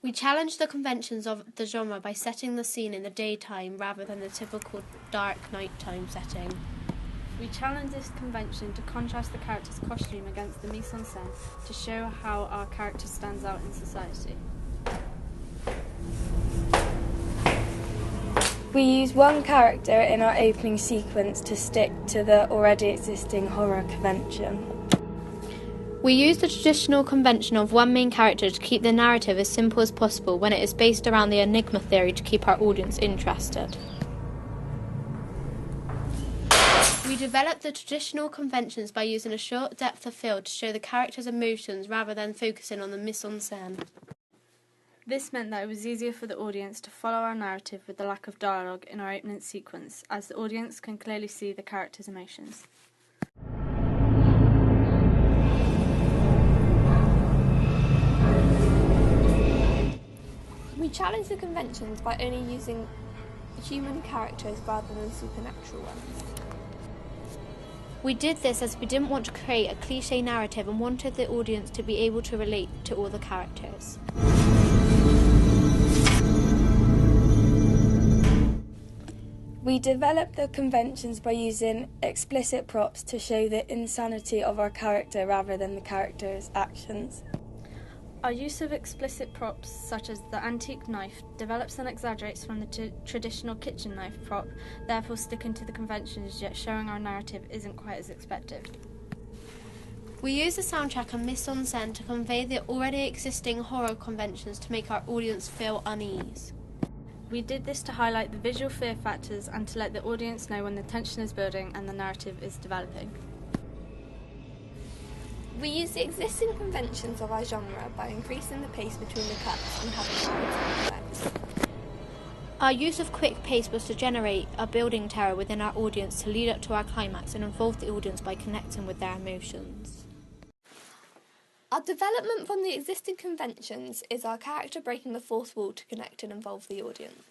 We challenge the conventions of the genre by setting the scene in the daytime rather than the typical dark nighttime setting. We challenge this convention to contrast the character's costume against the mise-en-scène to show how our character stands out in society. We use one character in our opening sequence to stick to the already existing horror convention. We use the traditional convention of one main character to keep the narrative as simple as possible when it is based around the enigma theory to keep our audience interested. We develop the traditional conventions by using a short depth of field to show the character's emotions rather than focusing on the mise-en-scène. This meant that it was easier for the audience to follow our narrative with the lack of dialogue in our opening sequence, as the audience can clearly see the character's emotions. We challenge the conventions by only using human characters rather than supernatural ones. We did this as we didn't want to create a cliché narrative and wanted the audience to be able to relate to all the characters. We developed the conventions by using explicit props to show the insanity of our character rather than the character's actions. Our use of explicit props, such as the antique knife, develops and exaggerates from the traditional kitchen knife prop, therefore sticking to the conventions yet showing our narrative isn't quite as expected. We use the soundtrack and mise-en-scène to convey the already existing horror conventions to make our audience feel unease. We did this to highlight the visual fear factors and to let the audience know when the tension is building and the narrative is developing. We use the existing conventions of our genre by increasing the pace between the cuts and having narrative effects. Our use of quick pace was to generate a building terror within our audience to lead up to our climax and involve the audience by connecting with their emotions. Our development from the existing conventions is our character breaking the fourth wall to connect and involve the audience.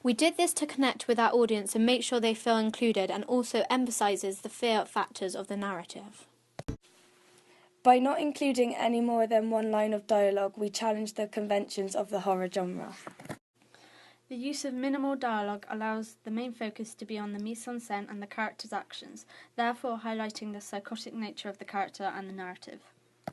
We did this to connect with our audience and make sure they feel included, and also emphasises the fear factors of the narrative. By not including any more than one line of dialogue, we challenge the conventions of the horror genre. The use of minimal dialogue allows the main focus to be on the mise-en-scène and the character's actions, therefore highlighting the psychotic nature of the character and the narrative.